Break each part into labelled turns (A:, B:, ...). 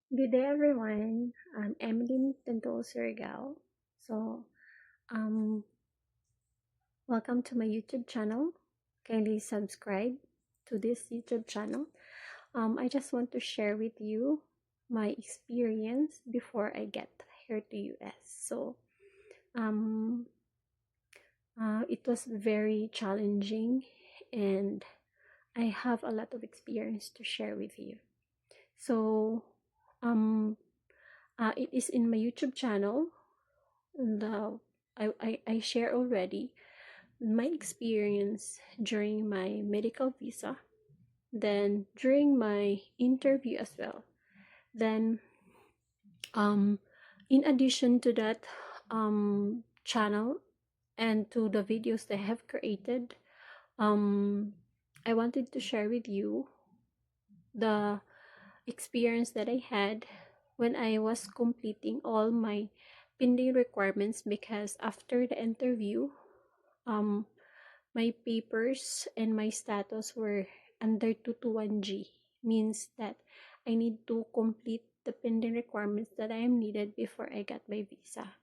A: Good day, everyone. I'm Emily Tentol Surigao. So, um, welcome to my YouTube channel. Kindly subscribe to this YouTube channel. I just want to share with you my experience before I get here to US. So, um, it was very challenging, and I have a lot of experience to share with you. So, um, it is in my YouTube channel. The I share already my experience during my medical visa, then during my interview as well. Then um in addition to that channel and to the videos that I have created, um I wanted to share with you the experience that I had when I was completing all my pending requirements, because after the interview, um my papers and my status were under 221G, means that I need to complete the pending requirements that I am needed before I got my visa.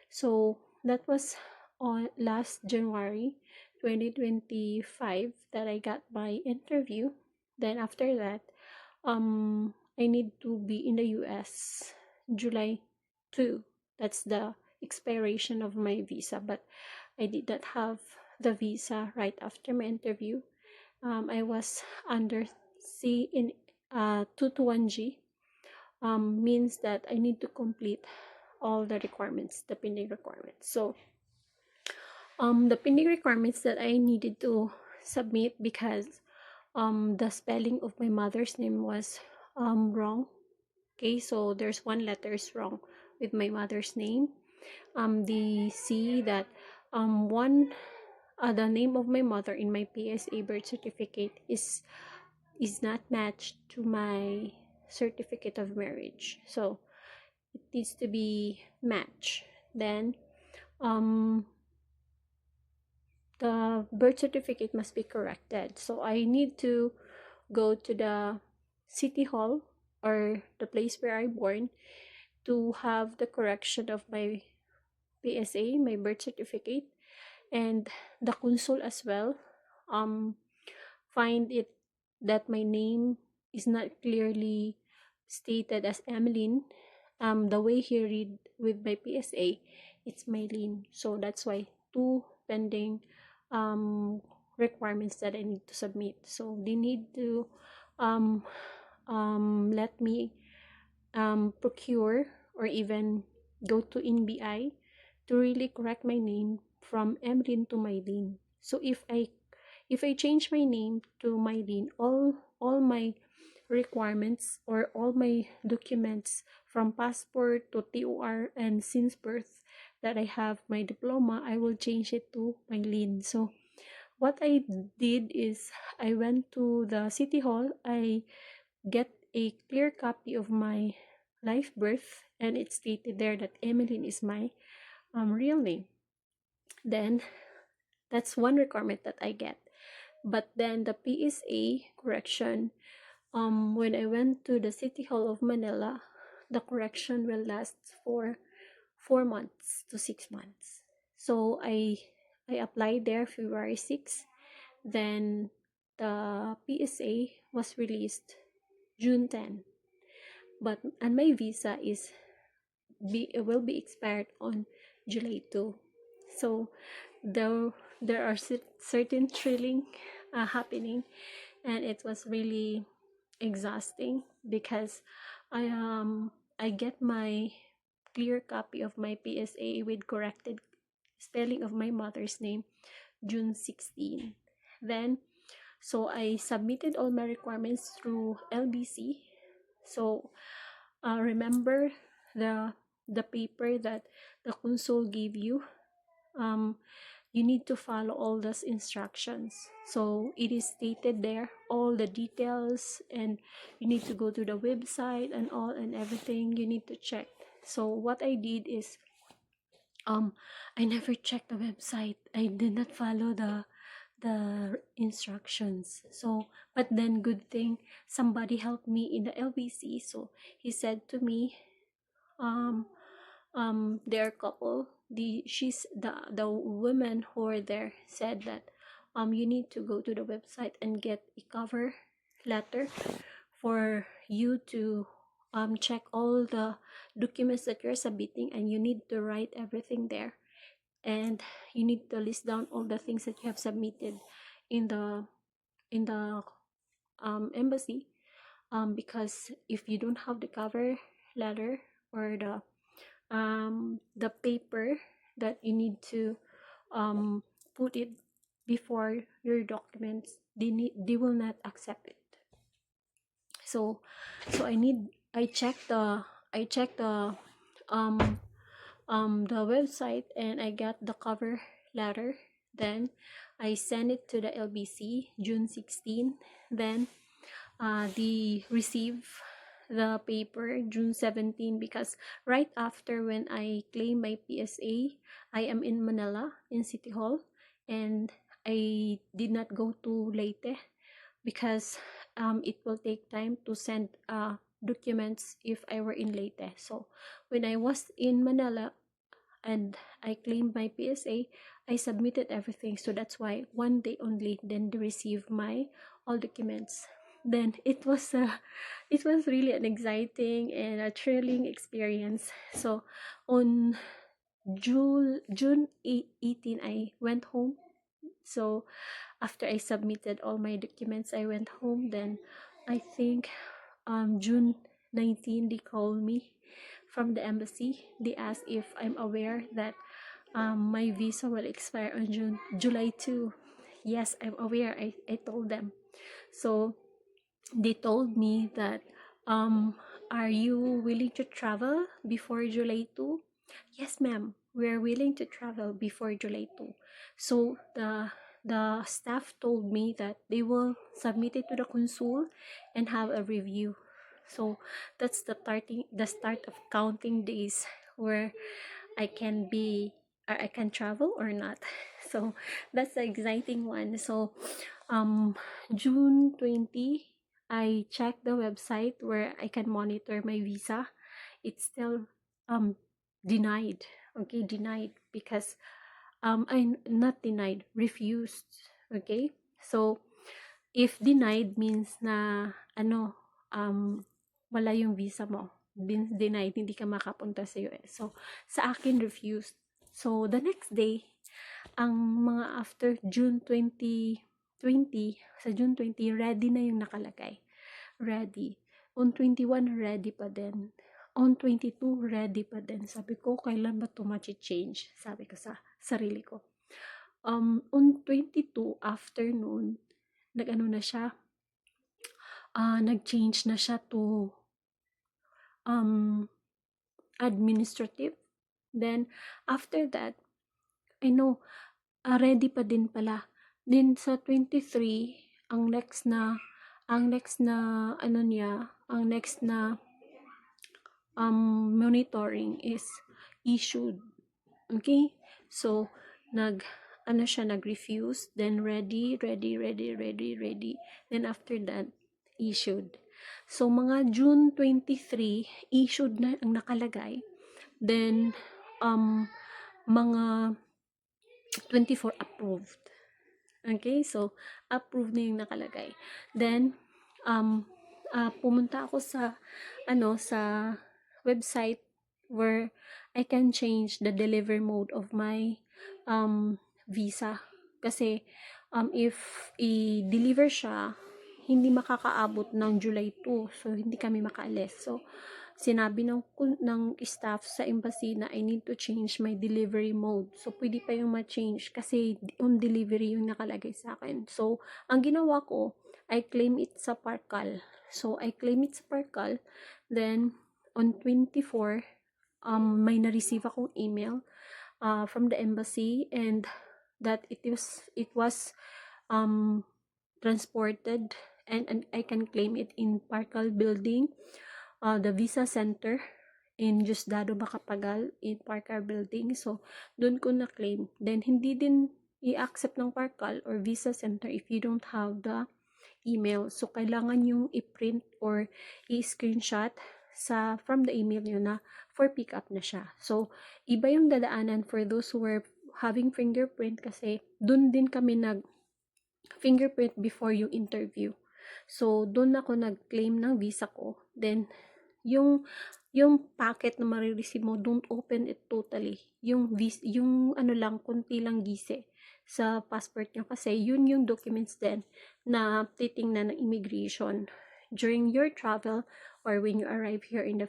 A: So that was on last January 2025 that I got my interview. Then after that, I need to be in the US July 2. That's the expiration of my visa, but I did not have the visa right after my interview. I was under C in 221G, means that I need to complete all the requirements, the pending requirements. So the pending requirements that I needed to submit, because the spelling of my mother's name was wrong. Okay, so there's one letter is wrong with my mother's name. The C that one the name of my mother in my PSA birth certificate is not matched to my certificate of marriage, so it needs to be matched. Then um the birth certificate must be corrected, so I need to go to the city hall, or the place where I born, to have the correction of my PSA, my birth certificate, and the consul as well. Find it that my name is not clearly stated as Emmeline. The way he read with my PSA, it's Maylene. So that's why two pending um requirements that I need to submit. So they need to um let me procure, or even go to NBI to really correct my name from Emlyn to Mylene. So if I change my name to Mylene, all my requirements, or all my documents from passport to TOR and since birth that I have my diploma, I will change it to Mylene. So what I did is I went to the city hall, I get a clear copy of my live birth, and it stated there that Emmeline is my real name. Then that's one requirement that I get. But then the PSA correction, when I went to the City Hall of Manila, the correction will last for 4 months to 6 months. So I applied there February 6th. Then the PSA was released June 10. But and my visa will be expired on July 2. So there are certain thrilling happening, and it was really exhausting, because I get my clear copy of my PSA with corrected spelling of my mother's name June 16. Then so I submitted all my requirements through LBC. So remember the paper that the consul gave you. um you need to follow all those instructions, so it is stated there all the details, and you need to go to the website and all, and everything you need to check. So what I did is I never checked the website. I did not follow the instructions. So, but then good thing somebody helped me in the LBC. So he said to me, their couple, the women who are there said that you need to go to the website and get a cover letter for you to check all the documents that you're submitting, and you need to write everything there, and you need to list down all the things that you have submitted in the embassy, because if you don't have the cover letter or the paper that you need to put it before your documents, they will not accept it. So I checked um the website, and I got the cover letter. Then I sent it to the LBC June 16. Then they receive the paper June 17, because right after when I claim my PSA, I am in Manila in City Hall, and I did not go to Leyte because it will take time to send documents if I were in Leyte. So when I was in Manila and I claimed my PSA, I submitted everything. So that's why one day only, then they receive my all documents. Then it was really an exciting and a thrilling experience. So on June 18, I went home. So after I submitted all my documents, I went home. Then I think June 19, they called me from the embassy. They asked if I'm aware that my visa will expire on July 2. Yes, I'm aware. I told them. So they told me that are you willing to travel before July 2? Yes, ma'am. We're willing to travel before July 2. So the staff told me that they will submit it to the consul and have a review. So that's the start of counting days where I can I can travel or not. So that's the exciting one. So June 20, I checked the website where I can monitor my visa. It's still denied. Okay, denied, because I not denied, refused. Okay, so if denied means na wala yung visa mo, denied, hindi ka makapunta sa US. So sa akin, refused. So the next day, ang mga after June 2020, sa June 20, ready na yung nakalagay. Ready. On 21, ready pa din. On 22, ready pa din. Sabi ko, kailan ba ito ma-change? Sabi ko sa sarili ko. On 22, afternoon, nag-change na siya to administrative. Then, after that, I know, ready pa din pala. Then, sa 23, ang next na monitoring is issued. Okay? So, nag-refuse, then ready. Then, after that, issued. So, mga June 23, issued na ang nakalagay. Then, mga 24 approved. Okay? So, approved na yung nakalagay. Then, pumunta ako sa website where I can change the delivery mode of my visa. Kasi, if i-deliver siya, hindi makakaabot ng July 2. So, hindi kami makaalis. So, sinabi ng staff sa embassy na I need to change my delivery mode. So, pwede pa yung ma-change kasi on delivery yung nakalagay sa akin. So, ang ginawa ko, I claim it sa Parcal. So, I claim it sa Parcal. Then, on 24, may na-receive akong email from the embassy, and that it was transported, and I can claim it in Parcal building, the visa center in Diosdado Macapagal in Parcal building. So doon ko na claim. Then hindi din i-accept ng Parkal or Visa Center if you don't have the email. So, kailangan yung i-print or i-screenshot from the email nyo na for pick up na siya. So, iba yung dadaanan for those who were having fingerprint kasi dun din kami fingerprint before yung interview. So, doon ako nag-claim ng visa ko. Then, yung packet na marireceive mo, don't open it totally. Yung ano lang, kunti lang gise sa passport nyo kasi yun yung documents din na titingnan ng immigration during your travel or when you arrive here in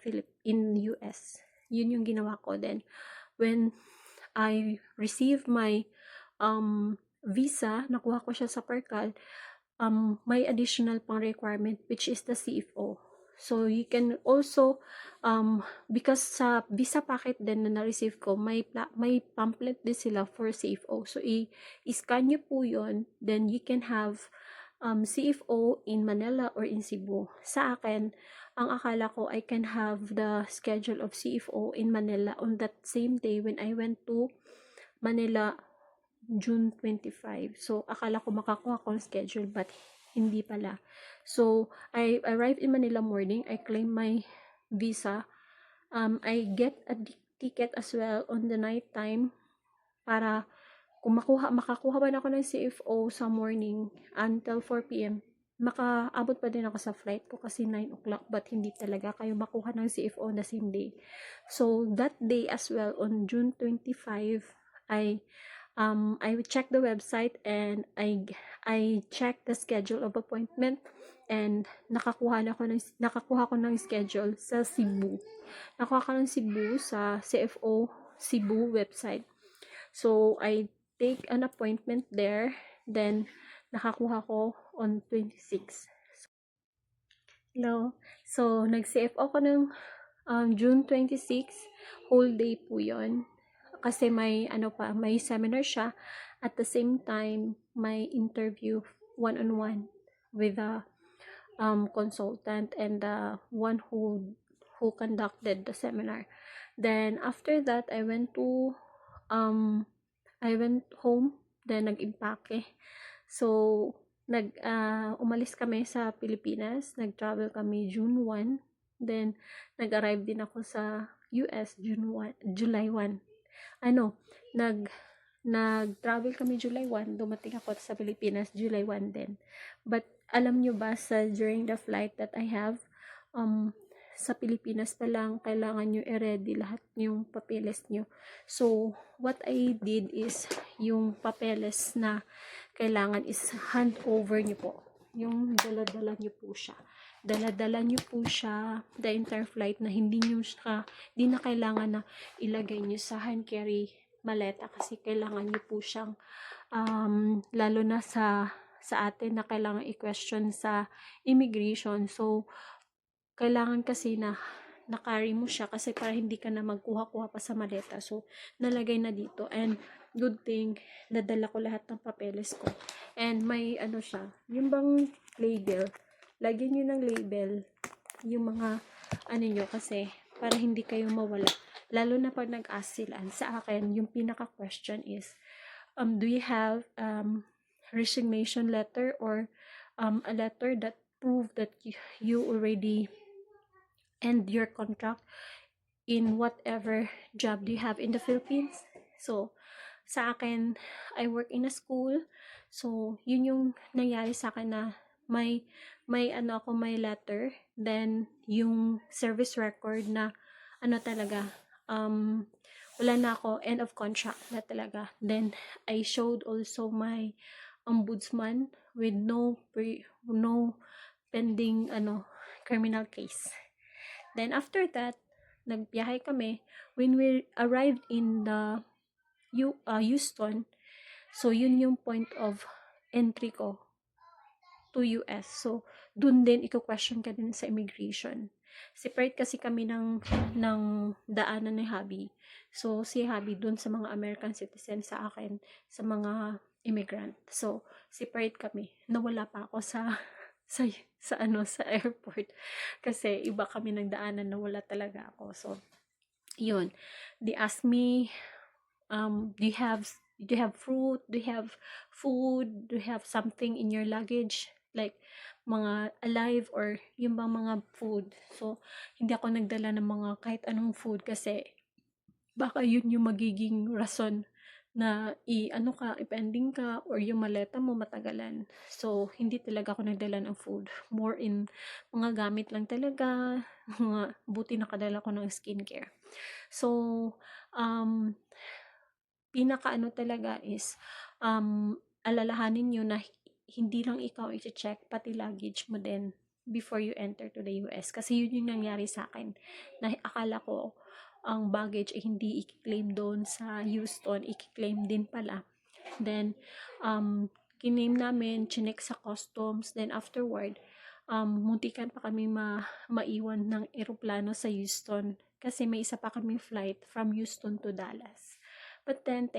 A: US. Yun yung ginawa ko. Then, when I received my visa, nakuha ko siya sa Parkal, may additional pang requirement which is the CFO. So, you can also, because sa visa packet din na na-receive ko, may pamphlet din sila for CFO. So, i-scan nyo po yun, then you can have CFO in Manila or in Cebu. Sa akin, ang akala ko I can have the schedule of CFO in Manila on that same day when I went to Manila June 25. So, akala ko makakuha ko ang schedule but hindi pala. So, I arrived in Manila morning. I claim my visa. I get a ticket as well on the night time para kung makakuha ba na ako ng CFO sa morning until 4 p.m. Makaabot pa din ako sa flight ko kasi 9 o'clock but hindi talaga kayo makuha ng CFO on the same day. So, that day as well, on June 25, I checked the website and I checked the schedule of appointment and nakakuha ko ng schedule sa Cebu. Nakuha ko ng Cebu sa CFO Cebu website. So, I take an appointment there, then nakakuha ko on 26. Hello. So, nag-CFO ko ng June 26, whole day po 'yon. Kasi may seminar siya. At the same time, may interview one-on-one with the consultant and the one who conducted the seminar. Then after that, I went home, then nag-impake. So, umalis kami sa Pilipinas, nag-travel kami June 1, then nag-arrive din ako sa US July 1. Nag-travel kami July 1, dumating ako sa Pilipinas July 1 din. But alam nyo ba during the flight that I have, sa Pilipinas pa lang kailangan nyo i-ready lahat yung papeles nyo. So, what I did is yung papeles na kailangan is hand over nyo po. Yung dala-dala nyo po siya. Dala-dala nyo po siya the entire flight na hindi na kailangan na ilagay nyo sa hand carry maleta kasi kailangan nyo po siyang lalo na sa atin na kailangan i-question sa immigration. So, kailangan kasi na na-carry mo siya kasi para hindi ka na magkuha-kuha pa sa maleta. So, nalagay na dito. And, good thing, nadala ko lahat ng papeles ko. And, may siya, yung bang label, lagyan nyo ng label yung mga nyo kasi para hindi kayo mawala. Lalo na pag nag-ask sila. Sa akin, yung pinaka-question is, do you have resignation letter or a letter that prove that you already end your contract in whatever job do you have in the Philippines? So, sa akin, I work in a school. So, yun yung nangyari sa akin na may letter, then yung service record na talaga, wala na ako, end of contract na talaga. Then, I showed also my ombudsman with no pending criminal case. Then, after that, nagbiyahe kami. When we arrived in the Houston, so yun yung point of entry ko to US. So, dun din iko-question ka din sa immigration. Separate kasi kami ng daanan ni Hubby. So, si Hubby dun sa mga American citizen, sa akin sa mga immigrant. So, separate kami. Nawala pa ako sa airport kasi iba kami ng daanan na wala talaga ako. So, yun. They asked me, do you have Do you have fruit? Do you have food? Do you have something in your luggage? Like, mga alive or yung bang mga food. So, hindi ako nagdala ng mga kahit anong food kasi baka yun yung magiging rason na i-ano ka, i-pending ka, or yung maleta mo matagalan. So, hindi talaga ako nagdala ng food. More in mga gamit lang talaga, mga buti nakadala ko ng skincare. So, um, pinaka-ano talaga is, alalahanin niyo na hindi lang ikaw i-check, pati luggage mo din before you enter to the US. Kasi yun yung nangyari sa akin. Na akala ko ang baggage ay hindi i-claim doon sa Houston, i-claim din pala. Then, kiname namin, chinek sa customs, then afterward, muntikan pa kami maiwan ng eroplano sa Houston kasi may isa pa kaming flight from Houston to Dallas. But then,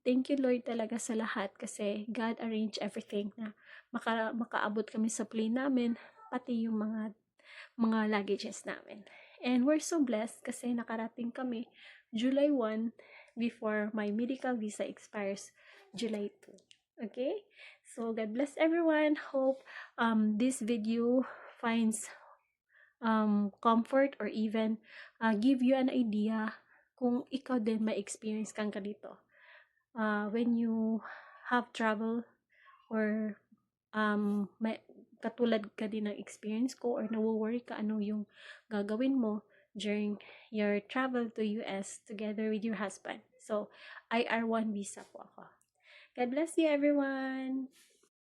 A: thank you Lord talaga sa lahat kasi God arranged everything na makaabot kami sa plane namin, pati yung mga luggages namin. And we're so blessed kasi nakarating kami July 1 before my medical visa expires July 2. Okay? So, God bless everyone. Hope this video finds comfort or even give you an idea kung ikaw din may experience kang ganito. When you have travel or may katulad ka din ng experience ko or nawo-worry ka ano yung gagawin mo during your travel to US together with your husband. So, IR1 visa po ako. God bless you everyone!